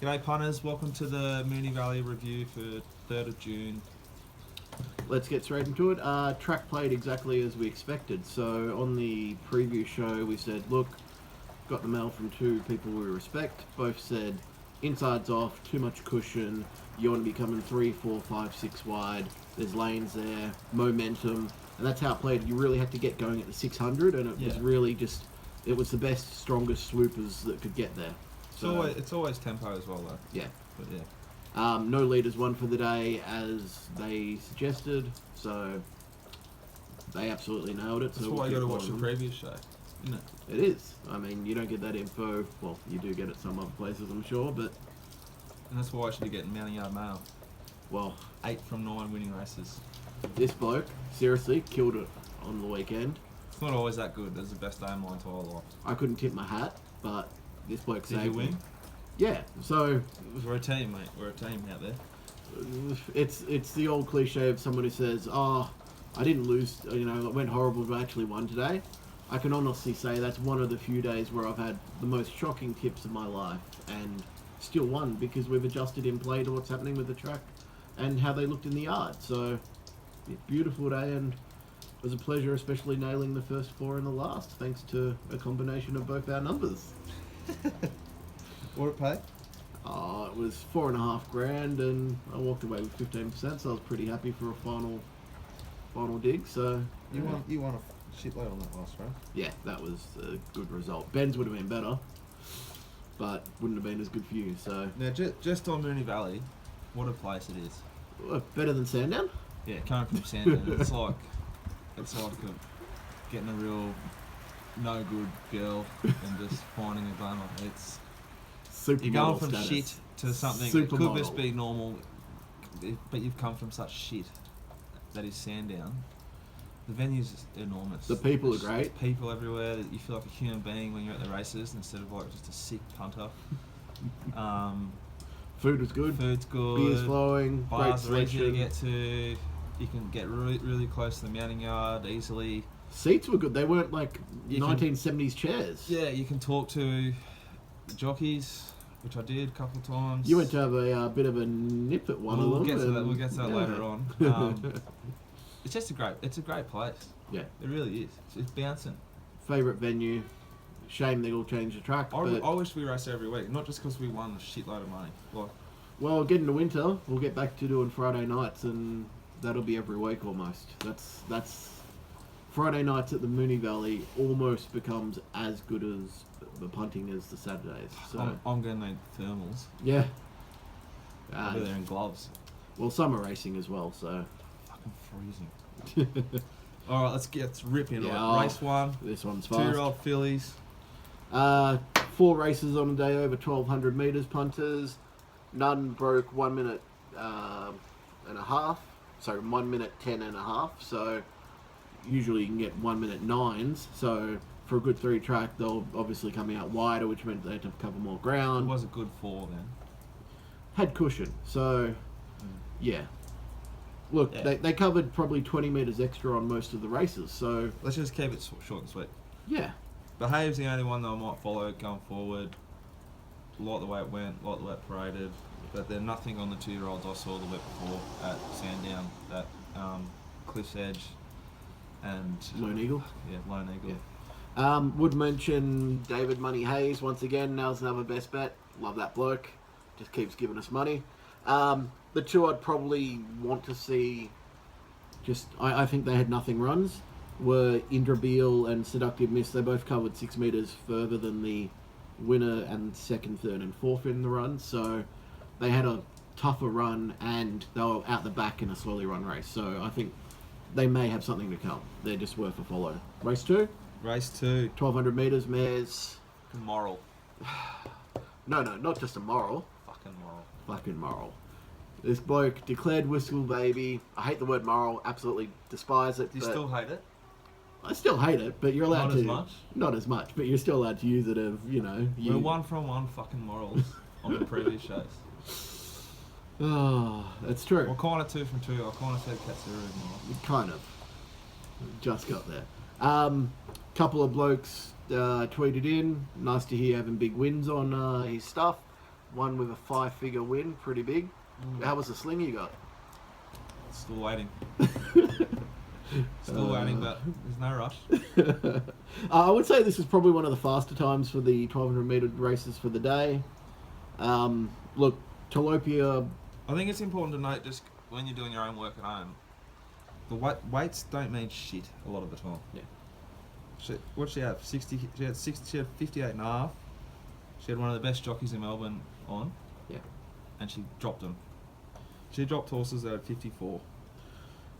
G'day punters, welcome to the Moonee Valley review for 3rd of June. Let's get straight into it. Track played exactly as we expected. So on the preview show we said, look, got the mail from two people we respect. Both said, inside's off, too much cushion, you want to be coming 3, 4, 5, 6 wide, there's lanes there, momentum, and that's how it played. You really had to get going at the 600, and it was really just, it was the best, strongest swoopers that could get there. So It's always tempo as well though. yeah. But yeah. No leaders won for the day as they suggested, so they absolutely nailed it. That's so why you keep got to watch the following them. previous show, isn't it? It is. I mean, you don't get that info. Well, you do get it some other places, I'm sure, but And that's why I should be getting Mounting Yard Mail. well, 8 from 9 winning races. this bloke seriously killed it on the weekend. It's not always that good. That's the best day of my entire life. I couldn't tip my hat, but this bloke Did saved you win? me. Yeah. So We're a team, mate. We're a team out there. it's the old cliche of someone who says, "Oh, I didn't lose. You know, it went horrible, but I actually won today." I can honestly say that's one of the few days where I've had the most shocking tips of my life and still won because we've adjusted in play to what's happening with the track and how they looked in the yard. So, yeah, beautiful day, and it was a pleasure, especially nailing the first 4 in the last, thanks to a combination of both our numbers. What did it pay? It was $4,500, and I walked away with 15%, so I was pretty happy for a final dig. So You won a shitload on that last race. yeah, that was a good result. Ben's would have been better, but wouldn't have been as good for you. So Now, just on Moonee Valley, what a place it is. better than Sandown. Yeah, coming from Sandown, it's like getting a real no good girl and just finding a glamour. It's Supermodel you're going from status. shit to something that could Supermodel. just be normal, but you've come from such shit that is Sandown. The venue's enormous. The people are There's great. People everywhere. That you feel like a human being when you're at the races instead of like just a sick punter. Food was good. Food's good. Beers flowing. Bars Great are easy to selection. get to. You can get really, really close to the mounting yard easily. Seats were good. They weren't like You can- 1970s chairs. Yeah, you can talk to the jockeys, which I did a couple of times. You went to have a bit of a nip at one of them. We'll get to that. and- We'll get to that yeah. later on. It's just a great place. Yeah. It really is. It's bouncing. Favourite venue. Shame they all changed the track. But, I wish we raced every week, not just because we won a shitload of money. Like, well, getting to winter, we'll get back to doing Friday nights, and that'll be every week almost. That's Friday nights at the Moonee Valley almost becomes as good as the punting as the Saturdays. So I'm going to need thermals. yeah. I'll be there in gloves. Well, summer racing as well. So Fucking freezing. All right, let's rip into Yeah, it. Race 1. this one's fast. 2-year-old fillies. 4 races on a day over 1,200 metres, punters. None broke 1 minute and a half. So 1 minute 10 and a half. So usually you can get 1 minute 9s. So for a good 3 track, they'll obviously come out wider, which meant they had to cover more It ground. was a good 4 then. Had cushion. So yeah. Look, Yeah. They covered probably 20 metres extra on most of the races. So Let's just keep it short and sweet. yeah. Behave's the only one that I might follow going forward. Like the way it went, like the way it paraded. But there's nothing on the 2-year-olds I saw the week before at Sandown, at Cliff's Edge, and Lone Eagle. Yeah, Lone Eagle. Yeah. Would mention David Money Hayes once again. Now's another best bet. Love that bloke. Just keeps giving us money. The 2 I'd probably want to see. I think they had nothing runs. Were Indrabil and Seductive Miss. They both covered 6 metres further than the winner and 2nd, 3rd, and 4th in the run. So they had a tougher run and they were out the back in a slowly run race. So I think they may have something to come. They're just worth a follow. Race 2. Race 2. 1,200 metres, mares. Moral. No, not just a moral. Fucking moral. Fucking moral. This bloke declared Whistle Baby. I hate the word moral. Absolutely despise it. Do you but still hate it? I still hate it, but you're allowed Not to. as much? Not as much, but you're still allowed to use it of, We're 1 from 1 fucking morals on the previous shows. Oh, that's true. Well, kind of 2 from 2. I kind of said Katsura moral. Kind of. Just got there. Couple of blokes tweeted in. Nice to hear having big wins on his stuff. one with a 5-figure win, pretty big. How was the sling you got? Still waiting. Still waiting, but there's no rush. I would say this is probably one of the faster times for the 1200 metre races for the day. Look, Tilapia. I think it's important to note, just when you're doing your own work at home, the weights don't mean shit a lot of the time. Yeah. What'd she have? 60. She had 60. She had 58 and a half. She had one of the best jockeys in Melbourne on. Yeah. And she dropped them. She dropped horses that had 54.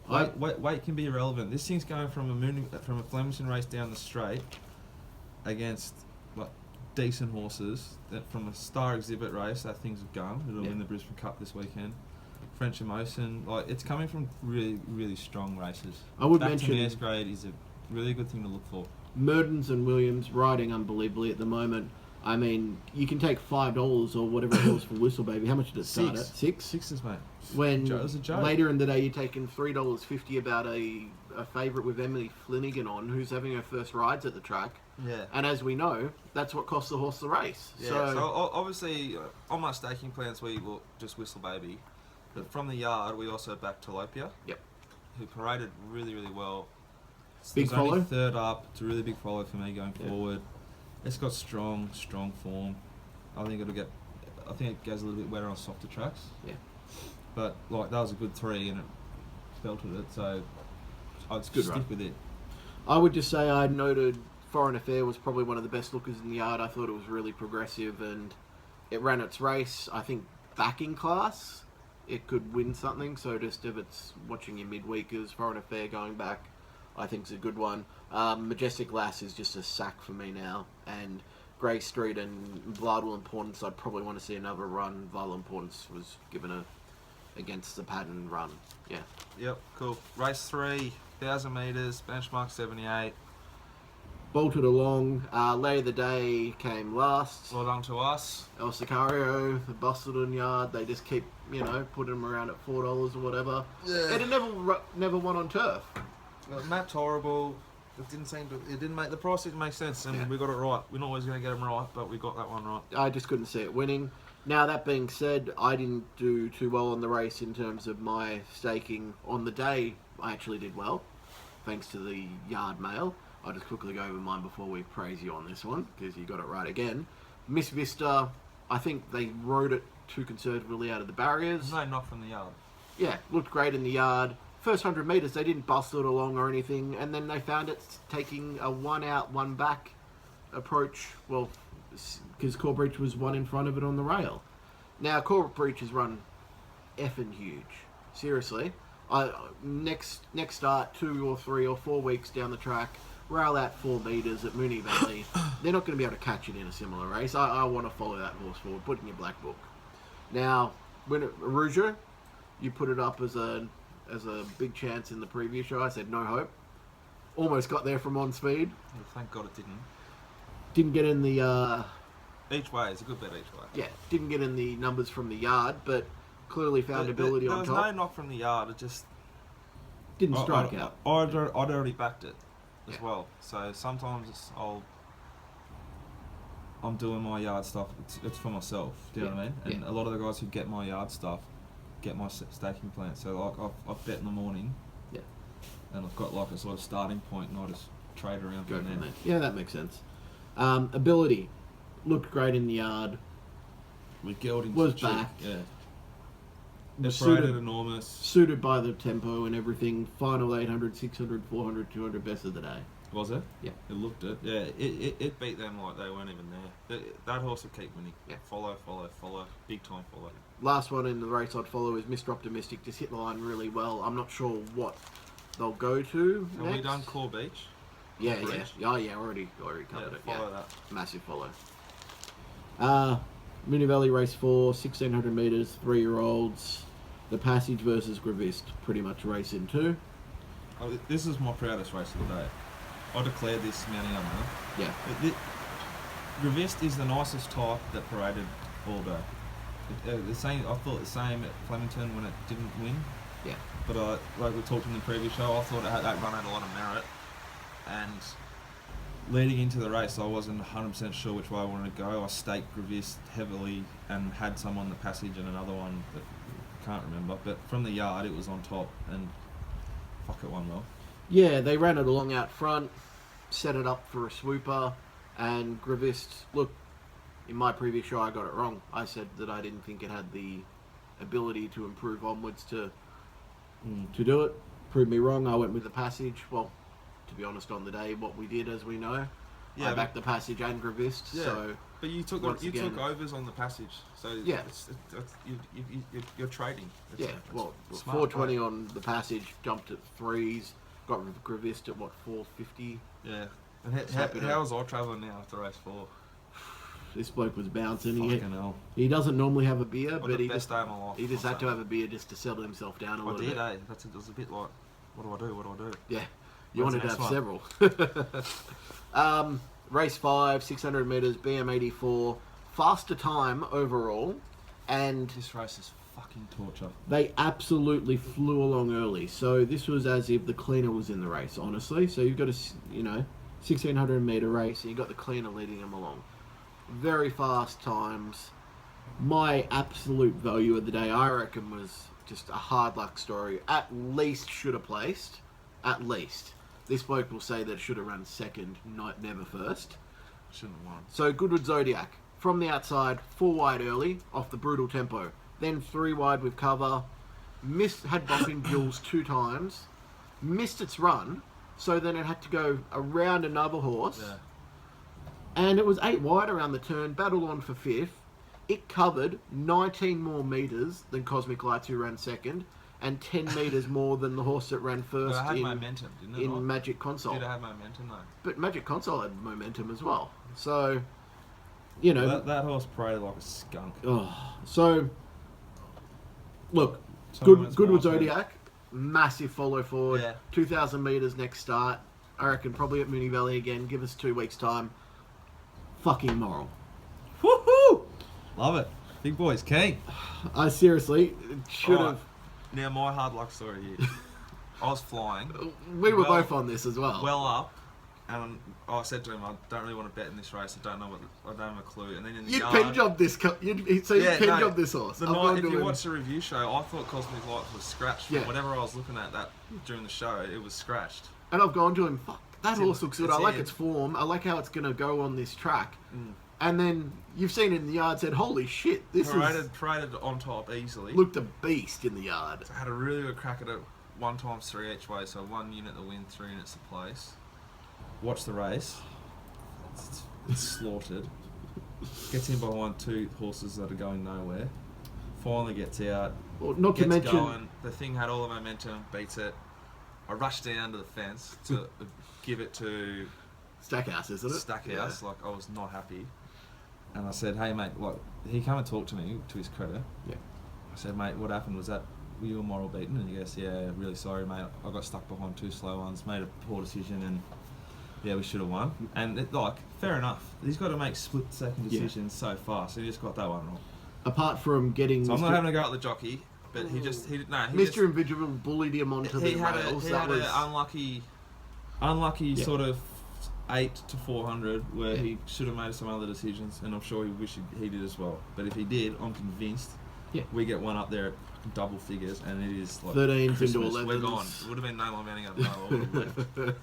I- Weight can be irrelevant. This thing's going from a Flemington race down the straight against like decent horses. That from a star exhibit race, that thing's a gun. It'll win the Brisbane Cup this weekend. French Emotion, like it's coming from really, really strong races. I would Back mention to mares grade is a really good thing to look for. Merdens and Williams riding unbelievably at the moment. I mean, you can take $5 or whatever it was for Whistle Baby. How much did it start at? Sixes, mate. When It was a joke. later in the day you're taking $3.50 about a favourite with Emily Flanagan on, who's having her first rides at the track. Yeah. And as we know, that's what costs the horse the race. Yeah. So obviously, on my staking plans, we will just Whistle Baby. But from the yard, we also backed Tilapia. Yep. Who paraded really, really well. Big It was only follow? third up. It's a really big follow for me going forward. It's got strong form. I think it goes a little bit better on softer tracks. Yeah. But like that was a good 3 and it belted it. So I'd Good stick run. with it. I would just say I noted Foreign Affair was probably one of the best lookers in the yard. I thought it was really progressive and it ran its race. I think backing class, it could win something. So just if it's watching your midweekers, Foreign Affair going back, I think is a good one. Majestic Lass is just a sack for me now. And Grey Street and Vital Importance, I'd probably want to see another run. Vital Importance was given a against the pattern run. Yeah. Yep, cool. Race 3, 1,000 metres, benchmark 78. Bolted along. Late of the day came last. Well done to us. El Sicario, the Bustleton yard, they just keep, putting them around at $4 or whatever. Yeah. And it never won on turf. Mapped horrible. It didn't make the price. Didn't make sense, and we got it right. We're not always going to get them right, but we got that one right. I just couldn't see it winning. Now, that being said, I didn't do too well on the race in terms of my staking. On the day, I actually did well, thanks to the yard mail. I'll just quickly go over mine before we praise you on this one, because you got it right again. Miss Vista, I think they rode it too conservatively out of the barriers. No knock from the yard. Yeah, looked great in the yard. First 100 metres, they didn't bustle it along or anything, and then they found it taking a 1 out, 1 back approach. Well, because Core Breach was 1 in front of it on the rail. Now, Core Breach has run effing huge. Seriously. Next start, 2 or 3 or 4 weeks down the track, rail out 4 metres at Moonee Valley. They're not going to be able to catch it in a similar race. I want to follow that horse forward. Put it in your black book. Now, when Rouge, you put it up as a big chance in the previous show. I said no hope. Almost got there from on speed. Well, thank God it didn't. Didn't get in the Each way is a good bet each way. didn't get in the numbers from the yard, but clearly found ability on top. There was no knock from the yard. It just Didn't strike out. I'd already backed it as Yeah. well. So sometimes I'm doing my yard stuff. It's for myself. Do you know what I mean? And a lot of the guys who get my yard stuff get my staking plan. So like I've bet in the morning. Yeah. And I've got like a sort of starting point, and I just trade around Go from from there. there. Yeah, that makes sense. Ability looked great in the yard. With geldings Was cheap, back. Yeah. It Suited- paraded enormous. Suited by the tempo and everything. Final 800, 600, 400, 200 best of the day. Was it? Yeah. It looked it. Yeah, it beat them like they weren't even there. That horse would keep winning. Yeah. Follow. Big time follow. Last one in the race I'd follow is Mr. Optimistic. Just hit the line really well. I'm not sure what they'll go to Have next. we done Core Beach? Yeah, Core yeah. Beach? Oh, yeah, already covered it. Follow Yeah. that. Massive follow. Moonee Valley race 4, 1600 metres, 3-year-olds. The Passage versus Gravist, pretty much race in 2. Oh, this is my proudest race of the day. I declared this mounting up now. Yeah. Gravist is the nicest type that paraded all day. The same. I thought the same at Flemington when it didn't win. Yeah. But like we talked in the previous show, I thought that run had a lot of merit, and leading into the race, I wasn't 100% sure which way I wanted to go. I staked Gravis heavily and had some on the passage and another one that I can't remember. But from the yard, it was on top, and fuck, it won well. Yeah, they ran it along out front, set it up for a swooper, and Gravis, look, in my previous show I got it wrong. I said that I didn't think it had the ability to improve onwards to do it. Proved me wrong. I went with the passage. Well, to be honest, on the day, what we did, as we know, I backed the passage and Gravis. Yeah, so but you took took overs on the passage, so yeah, you're trading. Well, smart 420 play. on the passage, jumped at threes, got Gravis at what 450. Yeah, and how was I travelling now after race 4? This bloke was bouncing. Fucking hell. He doesn't normally have a beer, but he just day of my life. He just had to have a beer just to settle himself down a little bit. I did, It was a bit like, what do I do? Yeah, you When's wanted to the have next several. Race 5, 600 metres, BM84. Faster time overall, and This race is fucking torture. they absolutely flew along early. So this was as if the cleaner was in the race, honestly. So you've got a 1600 metre race, and you've got the cleaner leading them along. Very fast times. My absolute value of the day, I reckon, was just a hard luck story. At least should have placed. At least. This bloke will say that it should have run second, never first. Shouldn't have won. So Goodwood Zodiac. From the outside, 4 wide early, off the brutal tempo. Then 3 wide with cover. Had bumping Jules 2 times. Missed its run. So then it had to go around another horse. Yeah. And it was 8 wide around the turn, battled on for 5th. It covered 19 more metres than Cosmic Lights, who ran second, and 10 metres more than the horse that ran first But it had momentum, didn't it? in Magic Console. Did it have momentum, though? But Magic Console had momentum as well. So, That horse paraded like a skunk. So, look, Tournament's Goodwood nice, Zodiac, massive follow forward, Yeah. 2,000 metres next start. I reckon probably at Moonee Valley again. Give us 2 weeks' time. Fucking moral. Woohoo! Love it. Big boy's keen. I seriously should have. Now, my hard luck story here. I was flying. We were both on this as well. Well up. And I said to him, I don't really want to bet in this race. I don't have a clue. And then in the you yard, pen jobbed this. You pen jobbed this horse. The night, if you watch the review show, I thought Cosmic Lights was scratched. Yeah. Whatever I was looking at that during the show, it was scratched. And I've gone to him. Fuck, that horse looks good. it's I like in. its form. I like how it's going to go on this track. Mm. And then you've seen it in the yard. Said, "Holy shit, this Paraded on top easily. looked a beast in the yard." I had a really good crack at it. 1 times 3 each way, so 1 unit to win, 3 units to place. Watch the race. It's slaughtered. Gets in behind 2 horses that are going nowhere. Finally gets out. Well, not to Gets mention, going. The thing had all the momentum. Beats it. I rushed down to the fence to give it to Stackhouse, isn't it? Stackhouse. Like, I was not happy. And I said, "Hey mate, like," he came and talked to me, to his credit. Yeah. I said, "Mate, what happened? Were you a moral beaten?" And he goes, "Yeah, really sorry, mate. I got stuck behind 2 slow ones, made a poor decision, and yeah, we should have won." And fair enough. He's got to make split-second decisions so fast. So he just got that one wrong. Apart from getting, So I'm not having a go at the jockey, but Mr. Individual bullied him onto the rails. He had an unlucky sort of 8 to 400 where he should have made some other decisions, and I'm sure he wished he did as well. But if he did, I'm convinced we get one up there at double figures, and it is like 13s Christmas. into 11s. We're gone. It would have been no more mounting up. No,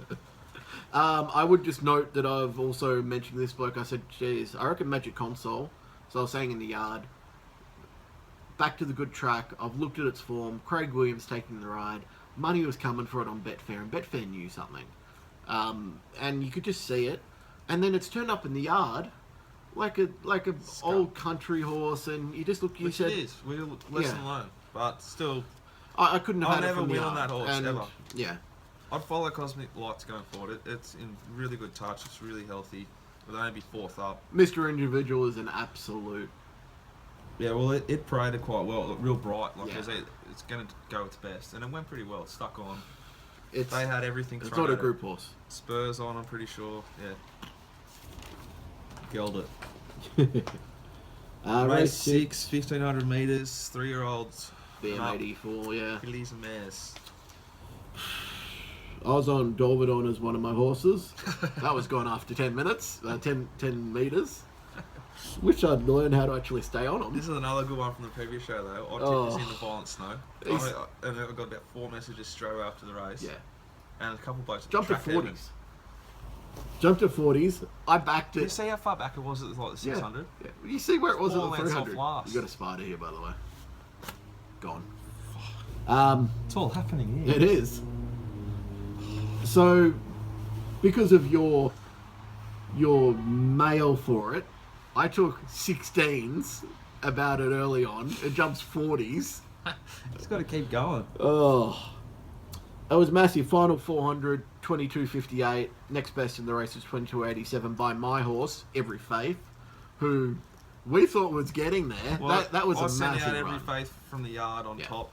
I would just note that I've also mentioned this bloke. I said, geez, I reckon Magic Console. So I was saying in the yard, back to the good track. I've looked at its form. Craig Williams taking the ride. Money was coming for it on Betfair, and Betfair knew something. And you could just see it. And then it's turned up in the yard like a old country horse, and you just look. You Which said it is. We're lesson learned, but still, I couldn't have I'll had it never from the win yard. on that horse, And, ever. Yeah. I'd follow Cosmic Lights going forward. It's in really good touch. It's really healthy. It'll only be 4th up. Mr. Individual is an absolute. Yeah, well, it paraded quite well. Real bright. Like Yeah. it's going to go its best, and it went pretty well. It stuck on. It's They had everything. It's thrown not a at it. group horse. Spurs on. I'm pretty sure. Yeah. Gelled it. Race 6, 1500 metres, 3-year-olds. BM84, yeah. Fillies and mares. I was on Dorvedon as one of my horses. That was gone after 10 minutes, 10 metres. Wish I'd learned how to actually stay on them. This is another good one from the previous show, though. I tipped this in the violent snow. And I got about 4 messages straight away after the race. Yeah. And a couple of blokes Jumped to 40s. Jumped to 40s. I backed it. Did you see how far back it was at like the 600? Yeah. You see where it was at 4 the lengths off 300? last. You got a spider here, by the way. Gone. It's all happening here. It is. So, because of your mail for it, I took 16s about it early on. It jumps 40s. It's got to keep going. Oh. It was massive. Final 400, 22.58. Next best in the race was 22.87 by my horse, Every Faith, who we thought was getting there. Well, that was I a sent massive out Every run. Faith from the yard on top,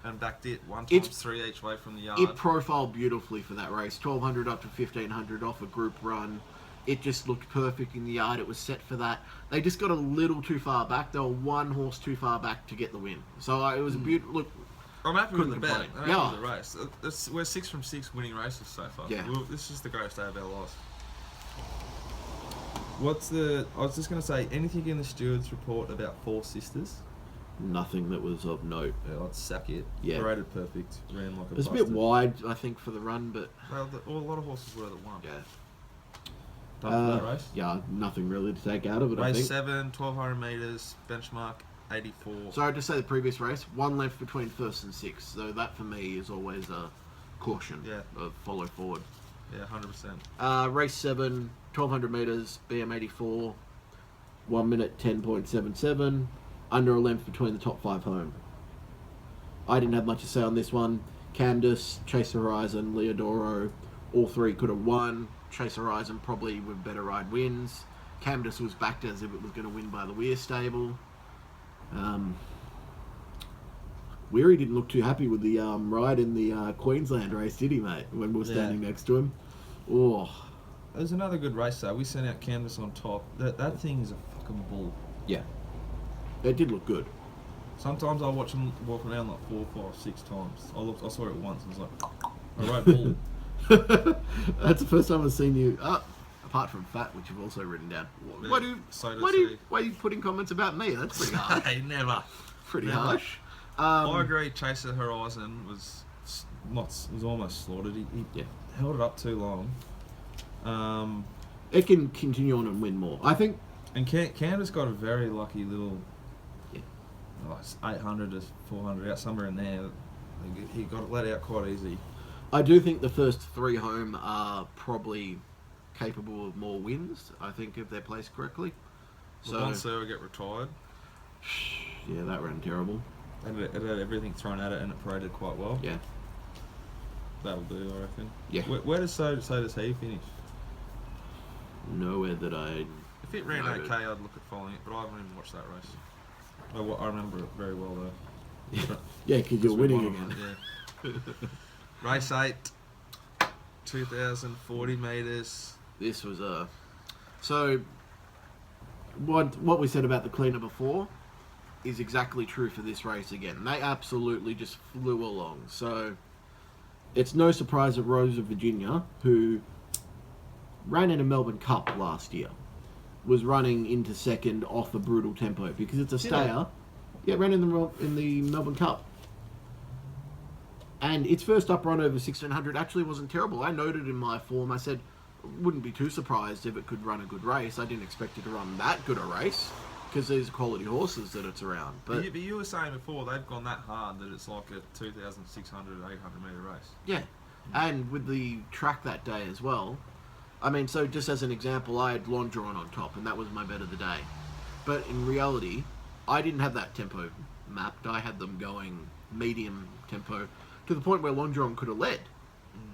and backed it one It's- times 3 each way from the yard. It profiled beautifully for that race. 1,200 up to 1,500 off a group run. It just looked perfect in the yard. It was set for that. They just got a little too far back. They were one horse too far back to get the win. So it was a beautiful look. I'm happy with the couldn't bet. complain. I'm happy with the race. We're 6 from 6 winning races so far. Yeah. This is the greatest day of our lives. I was just going to say, anything in the stewards report about Four Sisters? Nothing that was of note. Yeah, I'd sack it. Yeah. Paraded perfect. Ran like a It was a bastard. bit wide, I think, for the run, but Well, a lot of horses were that won. yeah. Done for that race. Yeah, nothing really to take out of it, I Race think. 7, 1,200 metres, benchmark 84. So I'd just say the previous race, one length between first and sixth. So that for me is always a caution of follow forward. Yeah, 100%. Race 7, 1,200 metres, BM84, 1 minute 10.77, under a length between the top 5 home. I didn't have much to say on this one. Candace, Chase Horizon, Leodoro, all three could have won. Chase Horizon probably with better ride wins. Candace was backed as if it was going to win by the Weir stable. Weary didn't look too happy with the ride in the Queensland race, did he, mate? When we were standing next to him. Oh, It was another good race, though. We sent out Canvas on top. That thing is a fucking bull. yeah. It did look good. Sometimes I watch him walk around like 4, 5, 6 times. I saw it once and was like, a right bull. That's the first time I've seen you. Apart from fat, which you've also written down. Why are you putting comments about me? That's pretty harsh. Hey, never. Pretty Never. harsh. I agree. Chaser Horizon was almost slaughtered. He held it up too long. It can continue on and win more. I think. And Candace got a very lucky little, 800 to 400 out somewhere in there. He got it let out quite easy. I do think the first 3 home are probably capable of more wins. I think if they're placed correctly. So Bonser get retired. Yeah, that ran terrible. It had everything thrown at it and it paraded quite well. Yeah. That'll do, I reckon. Yeah. Where does So Does He finish? Nowhere that I. If it ran noted. okay, I'd look at following it, but I haven't even watched that race. I remember it very well though. Yeah, because you're we winning won again. it, yeah. Race 8, 2,040 metres. This was a. So, what we said about the cleaner before is exactly true for this race again. They absolutely just flew along. So, it's no surprise that Rose of Virginia, who ran in a Melbourne Cup last year, was running into second off a brutal tempo because it's a stayer. Yeah, ran in the Melbourne Cup. And its first up run over 1,600 actually wasn't terrible. I noted in my form, I said, wouldn't be too surprised if it could run a good race. I didn't expect it to run that good a race because there's quality horses that it's around. But you were saying before, they've gone that hard that it's like a 2,600, 800 metre race. yeah, and with the track that day as well. I mean, so just as an example, I had Londron on top, and that was my bet of the day. But in reality, I didn't have that tempo mapped. I had them going medium tempo to the point where Londron could have led.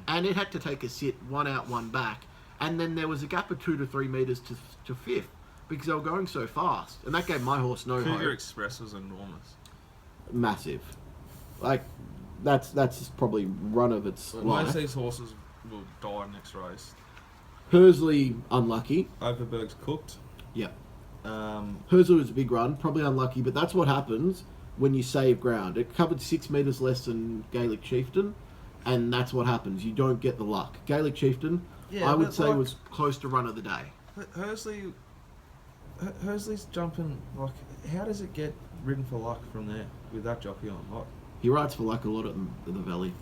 And it had to take a sit, 1 out, 1 back. And then there was a gap of 2 to 3 metres to fifth because they were going so fast. And that gave my horse no Cougar hope. Express was enormous. Massive. Like, that's probably run of its Most life. of these horses will die next race. Hersley, unlucky. Overberg's cooked. Yeah. Um, Hersley was a big run, probably unlucky, but that's what happens when you save ground. It covered 6 metres less than Gaelic Chieftain, And that's what happens. You don't get the luck. Gaelic Chieftain, Yeah, I would but, say, like, was close to run of the day. Hersley's jumping, like, how does it get ridden for luck from there with that jockey on? Like, He rides for luck a lot at the Valley.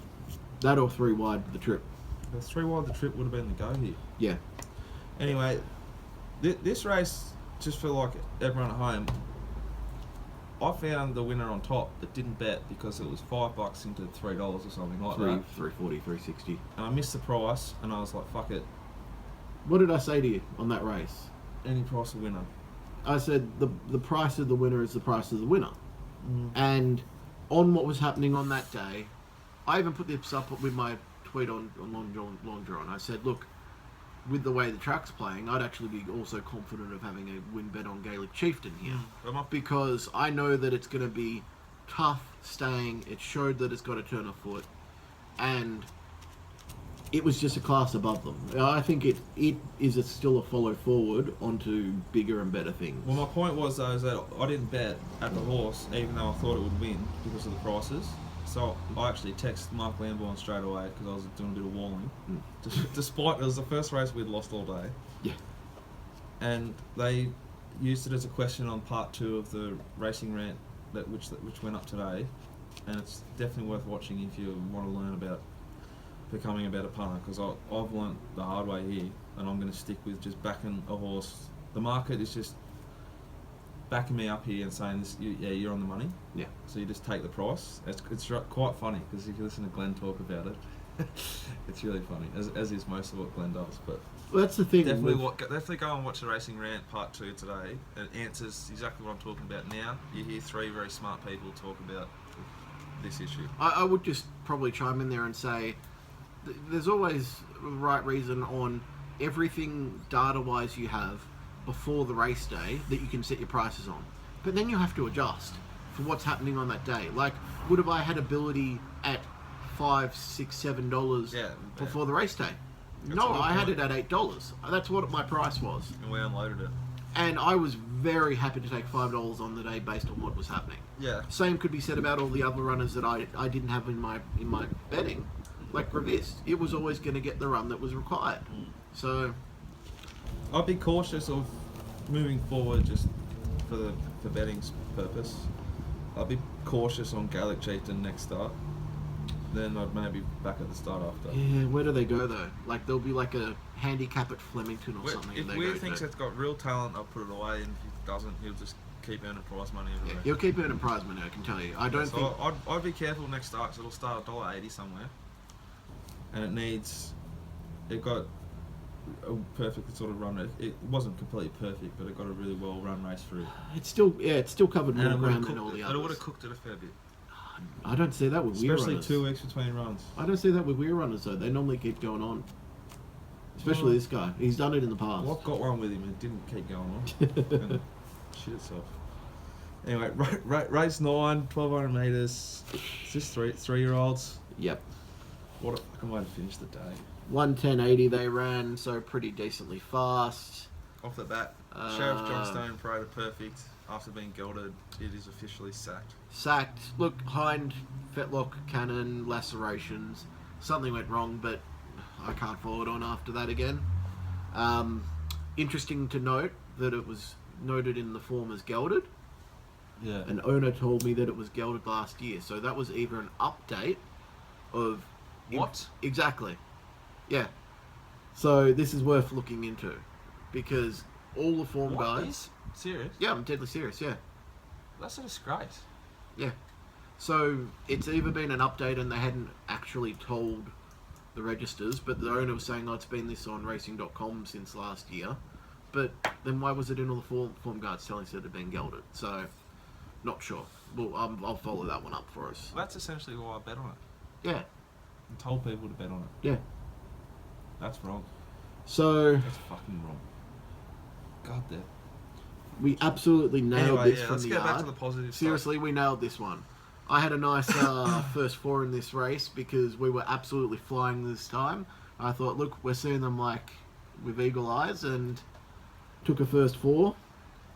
That or 3 wide the trip. the 3 wide the trip would have been the go here. Yeah. Anyway, this race, just for like everyone at home, I found the winner on top that didn't bet because it was $5 into $3 or something like that. 340, 360. And I missed the price, and I was like, fuck it, What did I say to you on that race? any price a winner. I said the price of the winner is the price of the winner. Mm. And on what was happening on that day, I even put this up with my tweet on Long John. I said, look, with the way the track's playing, I'd actually be also confident of having a win bet on Gaelic Chieftain here. Because I know that it's going to be tough staying. It showed that it's got to turn a foot. And it was just a class above them. I think it is still a follow forward onto bigger and better things. Well, my point was, though, is that I didn't bet at the horse, even though I thought it would win because of the prices. So I actually texted Mark Lambourne straight away because I was doing a bit of walling. Despite it was the first race we'd lost all day. Yeah. And they used it as a question on part 2 of the racing rant which went up today. And it's definitely worth watching if you want to learn about becoming a better punter, because I've learnt the hard way here, and I'm going to stick with just backing a horse. The market is just backing me up here and saying, this, you're on the money. Yeah. So you just take the price. It's quite funny, because if you listen to Glenn talk about it, it's really funny, as is most of what Glenn does. But Well, that's the thing. definitely go and watch the Racing Rant Part 2 today. It answers exactly what I'm talking about now. You hear 3 very smart people talk about this issue. I would just probably chime in there and say there's always the right reason on everything data-wise you have before the race day that you can set your prices on. But then you have to adjust for what's happening on that day. Like, would have I had ability at $5, $6, $7 before the race day? No, I had it at $8. That's what my price was. And we unloaded it. And I was very happy to take $5 on the day based on what was happening. Yeah. Same could be said about all the other runners that I didn't have in my betting. Like Revist, it was always going to get the run that was required. So I'd be cautious of moving forward just for betting's purpose. I'd be cautious on Gaelic Chieftain next start. Then I'd maybe back at the start after. yeah, where do they go though? Like there'll be like a handicap at Flemington or something. If Weir thinks it's got real talent, I'll put it away, and if he doesn't, he'll just keep earning prize money every day. He'll keep earning prize money, I can tell you. I don't think. I'd be careful next start, because it'll start $1.80 somewhere, and it got a perfectly sort of run. It wasn't completely perfect, but it got a really well run race through. It's still covered more ground than all the others. It would have cooked it a fair bit. I don't see that with Weir Especially runners. 2 weeks between runs. I don't see that with Weir runners though. They normally keep going on. Especially this guy. He's done it in the past. Well, I've got one with him and it didn't keep going on. And shit itself. Anyway, race 9, 1,200 metres. It's just three-year-olds. Yep. What a fucking way to finish the day. 1:10.80 they ran, so pretty decently fast. Off the bat, Sheriff John Stone paraded perfect. After being gelded, it is officially sacked. Sacked. Look, hind, fetlock, cannon, lacerations. Something went wrong, but I can't follow it on after that again. Interesting to note that it was noted in the form as gelded. Yeah. An owner told me that it was gelded last year, so that was either an update of... What? Exactly. Yeah. So this is worth looking into, because all the form guys... Serious? Yeah, I'm deadly serious, yeah. That's a disgrace. Yeah. So it's either been an update and they hadn't actually told the registers, but the owner was saying, it's been this on racing.com since last year. But then why was it in all the form guards telling us that it had been gelded? So, not sure. Well, I'll follow that one up for us. Well, that's essentially why I bet on it. Yeah. I told people to bet on it. Yeah. That's wrong. So... That's fucking wrong. God damn. We absolutely nailed this from let's the get yard. back to the positive Seriously, we nailed this one. I had a nice first 4 in this race because we were absolutely flying this time. I thought, look, we're seeing them like with eagle eyes, and took a first 4,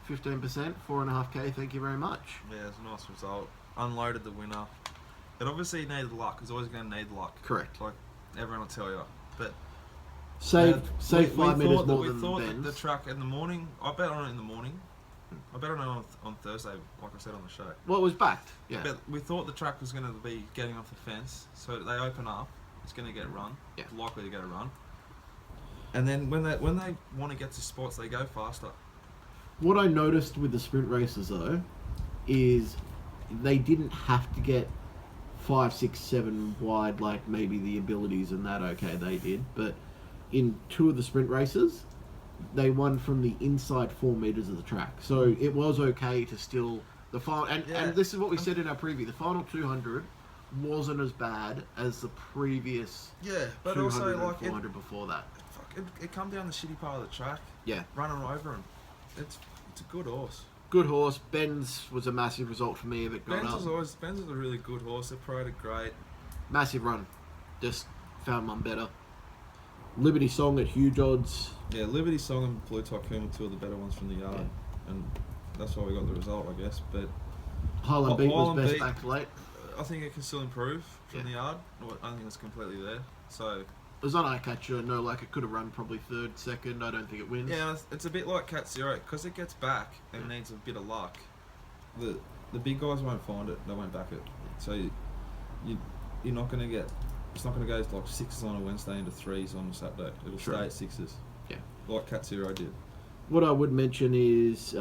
15%, 4.5k. Thank you very much. Yeah, it's a nice result. Unloaded the winner. It obviously needed luck. It's always going to need luck. Correct. Like everyone will tell you. But Save we 5 metres more we than thought that Ben's. the track in the morning. I bet on it in the morning. I bet on it on Thursday, like I said on the show. Well, it was backed. Yeah. But we thought the track was going to be getting off the fence, so they open up. It's going to get run. Yeah. It's likely to get a run. And then when they want to get to spots, they go faster. What I noticed with the sprint races though is they didn't have to get 5, 6, 7 wide like maybe the abilities and that. Okay, they did, but in 2 of the sprint races, they won from the inside 4 meters of the track. So it was okay to still the final. And this is what we said in our preview. The final 200 wasn't as bad as the previous but 200 also and like 400 before that. it come down the shitty part of the track. Yeah. Running over him. It's a good horse. Good horse. Ben's was a massive result for me if it got up. Ben's is a really good horse. They rode great. Massive run. Just found one better. Liberty Song at huge odds. Yeah, Liberty Song and Blue Tycoon were 2 of the better ones from the yard, and that's why we got the result, I guess. But Highland Beat was Highland best Beat, back late. I think it can still improve from the yard. I don't think it's completely there. So It was on eye catcher. No, like it could have run probably 3rd, 2nd. I don't think it wins. yeah, it's a bit like Cat Zero because it gets back and needs a bit of luck. The big guys won't find it. They won't back it. So you're not going to get. It's not going to go like 6s on a Wednesday into 3s on a Saturday. It'll stay at 6s. Yeah. Like Cat Zero did. What I would mention is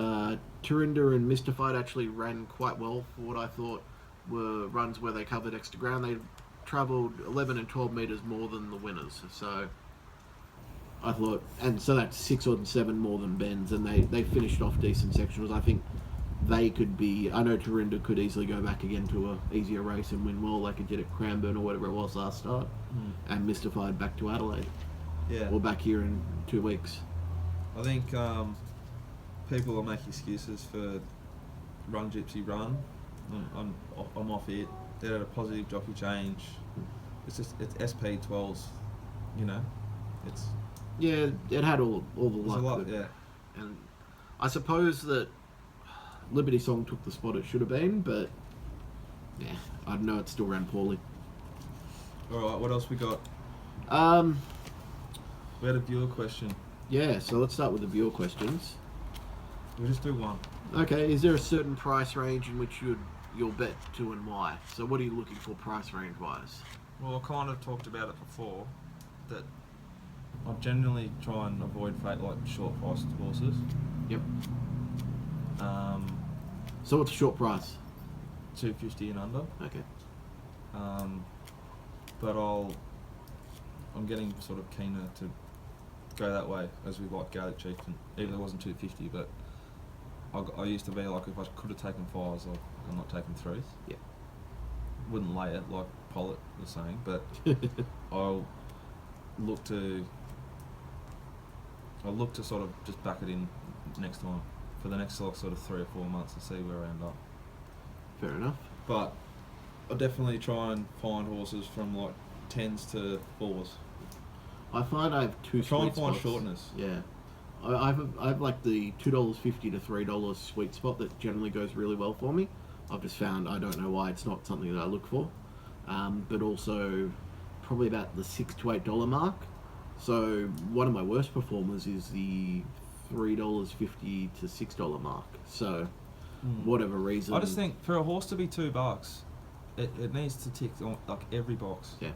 Turinda and Mystified actually ran quite well for what I thought were runs where they covered extra ground. They travelled 11 and 12 metres more than the winners. So I thought, and so that's 6 or 7 more than Ben's, and they finished off decent sectionals. I think they could be. I know Turinda could easily go back again to a easier race and win well, like it did at Cranbourne or whatever it was last start, and Mystified back to Adelaide. Yeah. Or back here in 2 weeks. I think people will make excuses for Run Gypsy Run. I'm off it. They had a positive jockey change. It's SP12s, you know. It's it had all the luck. a lot, yeah. And I suppose that Liberty Song took the spot it should have been, but yeah, I know it still ran poorly. All right, what else we got? We had a viewer question. Yeah, so let's start with the viewer questions. We'll just do one. Okay, is there a certain price range in which you'll bet to and why? So what are you looking for price range wise? Well, I kind of talked about it before, that I generally try and avoid fate like short priced horses. Yep. So what's a short price? 250 and under. Okay. But I'm getting sort of keener to go that way as we like Gaelic Chieftain. Even though it wasn't 250, but I used to be like, if I could have taken 5s, I'm not taking 3s. Yeah. Wouldn't lay it like Pollitt was saying, but I'll look to sort of just back it in next time for the next sort of 3 or 4 months and see where I end up. Fair enough. But I definitely try and find horses from like 10s to 4s. I find I have two. Try and sweet find spots. shortness. Yeah, I have like the $2.50 to $3 sweet spot that generally goes really well for me. I've just found, I don't know why, it's not something that I look for, but also probably about the $6 to $8 mark. So one of my worst performers is the $3.50 to $6 mark. So whatever reason, I just think for a horse to be $2, it needs to tick on like every box. Yeah,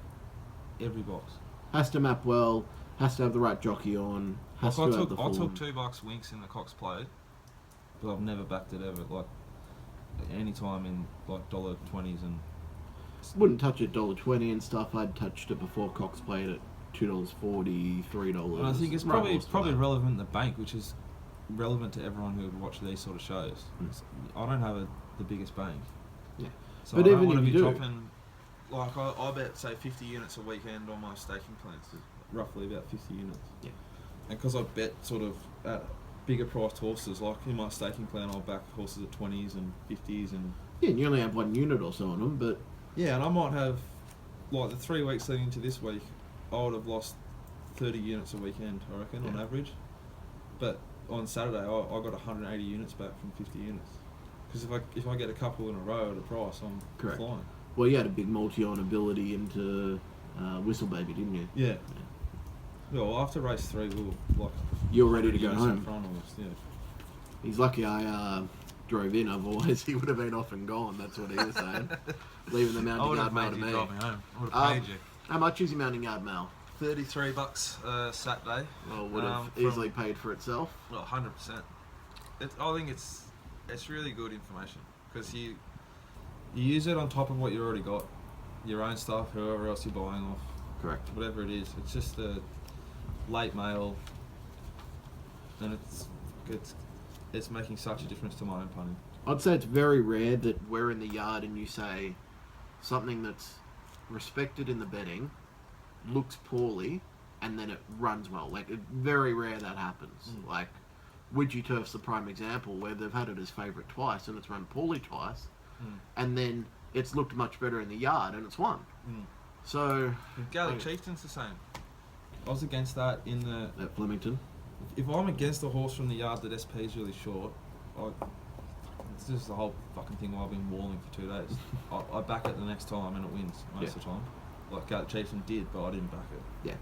every box. has to map well, has to have the right jockey on, has Like to have the I form. took $2 Winks in the Cox Plate, but I've never backed it ever. Like any time in like $20s and Wouldn't touch it $1.20 and stuff. I'd touched it before Cox played at $2.40, $3. And I think it's Right probably horse for that. relevant in the bank, which is relevant to everyone who would watch these sort of shows. I don't have the biggest bank. Yeah. So But I even don't want if to be you do- dropping, like I bet say 50 units a weekend on my staking plans, roughly about 50 units. Yeah. And because I bet sort of at bigger priced horses, like in my staking plan I'll back horses at 20s and 50s and... Yeah, and you only have 1 unit or so on them, but... Yeah, and I might have, like the 3 weeks leading into this week, I would have lost 30 units a weekend, I reckon, on average. But on Saturday, I got 180 units back from 50 units. Because if I get a couple in a row at a price, I'm Correct. flying. Well, you had a big multi-on ability into Whistle Baby, didn't you? Yeah. Well, after race 3, we were like... You're ready to go 100 home. in front almost, yeah. He's lucky I drove in, otherwise he would have been off and gone. That's what he was saying. Leaving the I mounting would yard have mail made to you me. drive me home. I would have paid you. How much is your mounting yard mail? $33 Saturday. Well, would have from- easily paid for itself. Well, 100%. I think it's really good information because You use it on top of what you already got. Your own stuff, whoever else you're buying off. Correct. Whatever it is. It's just a late mail. And it's making such a difference to my own punting. I'd say it's very rare that we're in the yard and you say something that's respected in the betting looks poorly and then it runs well. Like, it's very rare that happens. Like, Widgie Turf's the prime example where they've had it as favourite twice and it's run poorly twice, and then it's looked much better in the yard and it's won. So... Gaelic Chieftain's the same. I was against that in the... At Flemington. If I'm against a horse from the yard that SP is really short, it's just the whole fucking thing where I've been walling for 2 days. I back it the next time and it wins most of the time. Like Gaelic Chieftain did, but I didn't back it. Yeah.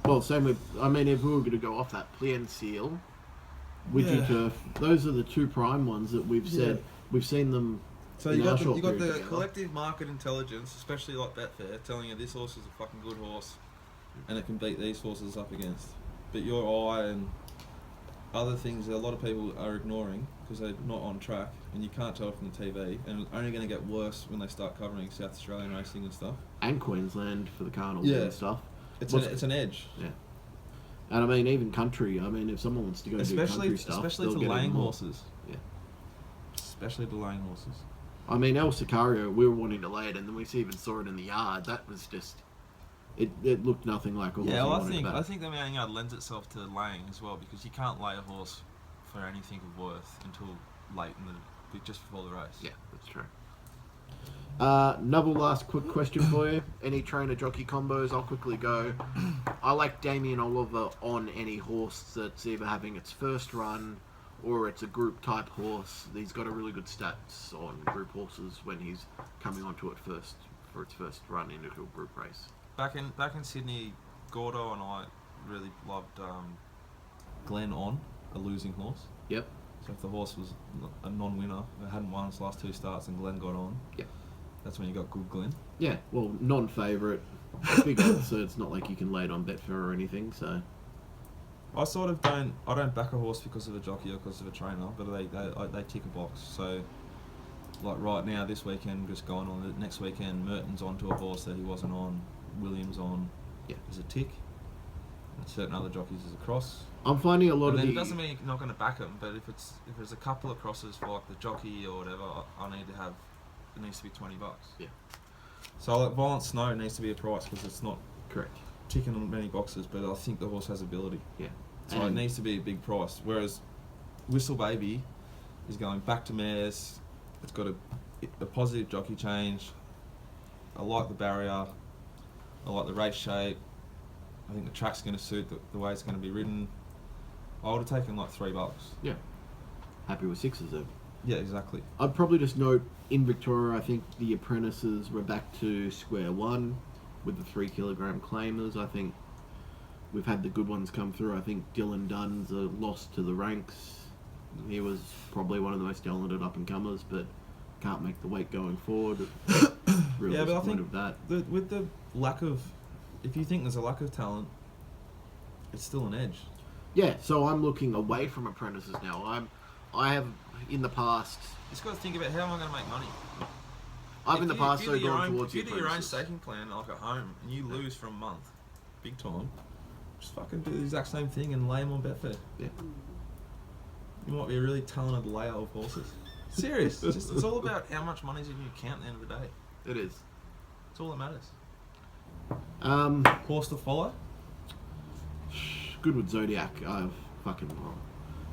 Well, same with... I mean, if we were going to go off that Plien Seal, Widgie Turf, those are the two prime ones that we've said... We've seen them... So you got the collective market intelligence, especially like Betfair, telling you this horse is a fucking good horse. And it can beat these horses up against. But your eye and other things that a lot of people are ignoring because they're not on track and you can't tell from the TV, and it's only going to get worse when they start covering South Australian racing and stuff. And Queensland for the carnivals and stuff. It's an edge. Yeah. And I mean, even country, I mean, if someone wants to go do country stuff, especially they'll to get laying in more. horses. Yeah. Especially to laying horses. I mean, El Sicario, we were wanting to lay it, and then we even saw it in the yard. That was just... It looked nothing like a horse. Yeah, I I think the mounting yard lends itself to laying as well because you can't lay a horse for anything of worth until late just before the race. Yeah, that's true. Another last quick question for you. Any trainer jockey combos? I'll quickly go. I like Damien Oliver on any horse that's either having its first run or it's a group type horse. He's got a really good stats on group horses when he's coming onto it first for its first run into a group race. Back in Sydney, Gordo and I really loved Glen on, a losing horse. Yep. So if the horse was a non-winner, it hadn't won its last 2 starts and Glen got on, yep, that's when you got good Glen. Yeah, well, non-favourite, big odds, so it's not like you can lay it on Betfair or anything, so... I sort of don't back a horse because of a jockey or because of a trainer, but they tick a box. So, like right now, this weekend, just going on, next weekend, Merton's onto a horse that he wasn't on, Williams on, is a tick, and certain other jockeys is a cross. I'm finding a lot of it doesn't mean you're not going to back them, but if there's a couple of crosses for like the jockey or whatever, it needs to be $20. Yeah. So like Violent Snow needs to be a price because it's not correct ticking on many boxes, but I think the horse has ability. Yeah. So it needs to be a big price. Whereas Whistle Baby is going back to mares. It's got a positive jockey change. I like the barrier. I like the race shape. I think the track's going to suit the way it's going to be ridden. I would have taken like $3. Yeah. Happy with 6s though. Yeah, exactly. I'd probably just note in Victoria, I think the apprentices were back to square one with the 3 kilogram claimers. I think we've had the good ones come through. I think Dylan Dunn's a loss to the ranks. He was probably one of the most talented up and comers, but can't make the weight going forward. Real yeah, but I think of that. With the lack of, if you think there's a lack of talent, it's still an edge. Yeah, so I'm looking away from apprentices now. I have in the past. You just got to think about how am I going to make money. I've in the past so gone towards the If you do your own apprentices. staking plan like at home and you lose for a month, Big time. Just fucking do the exact same thing and lay them on Betfair. Yeah. You might be a really talented layer of horses. serious. It's all about how much money's in your account at the end of the day. It is. It's all that matters. Horse to follow? Good with Zodiac. I've fucking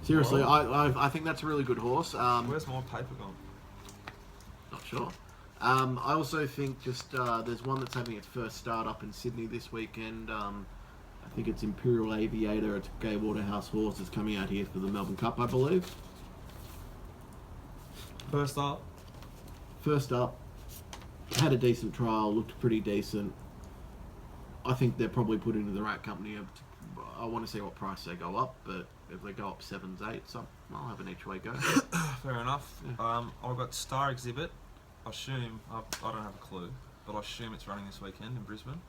seriously. I think that's a really good horse. Where's more paper gone? Not sure. I also think just there's one that's having its first start up in Sydney this weekend. I think it's Imperial Aviator. It's a Gay Waterhouse horse. It's coming out here for the Melbourne Cup, I believe. First up. First up. Had a decent trial, looked pretty decent. I think they're probably put into the right company. I want to see what price they go up, but if they go up 7s, 8s, I'll have an each way go. Fair enough. Yeah. I've got Star Exhibit. I assume, I don't have a clue, but I assume it's running this weekend in Brisbane.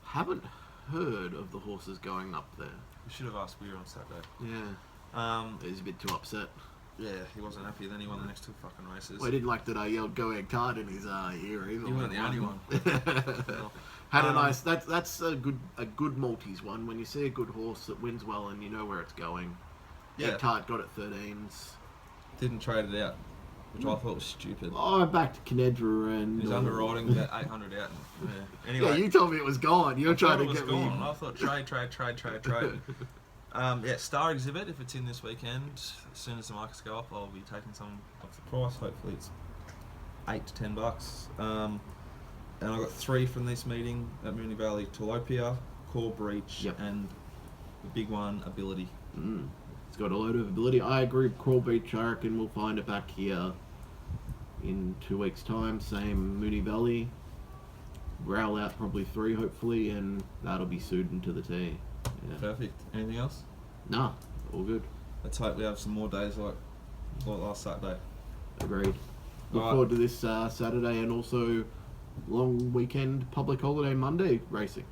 Haven't heard of the horses going up there. We should have asked Weir on Saturday. Yeah. He's a bit too upset. Yeah, he wasn't happy. Then he won the next 2 fucking races. Well, he didn't like that I yelled "Go Egg Tart" in his ear either. You weren't the only one. Had a nice. That's a good Maltese one. When you see a good horse that wins well and you know where it's going. Yeah. Egg Tart got it 13s. Didn't trade it out, which I thought was stupid. Oh, I backed Knedra and. He's underwriting about 800 out. And, yeah. Anyway, Yeah, you told me it was gone. You're trying to get me. I thought trade. Yeah, Star Exhibit, if it's in this weekend, as soon as the markets go up, I'll be taking some off the price. Hopefully it's $8 to $10. And I got 3 from this meeting at Moonee Valley: Tilapia, Core Breach, Yep. and the big one, Ability. It's got a load of ability. I agree. Crawl Beach, I reckon we'll find it back here in 2 weeks' time. Same Moonee Valley. Growl out probably 3, hopefully, and that'll be suited to the T. Yeah. Perfect. Anything else? Nah, all good. Let's hope we have some more days like last Saturday. Agreed. Look Alright. forward to this Saturday and also long weekend, public holiday Monday racing.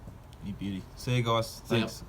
You beauty. See you guys. See ya. Thanks.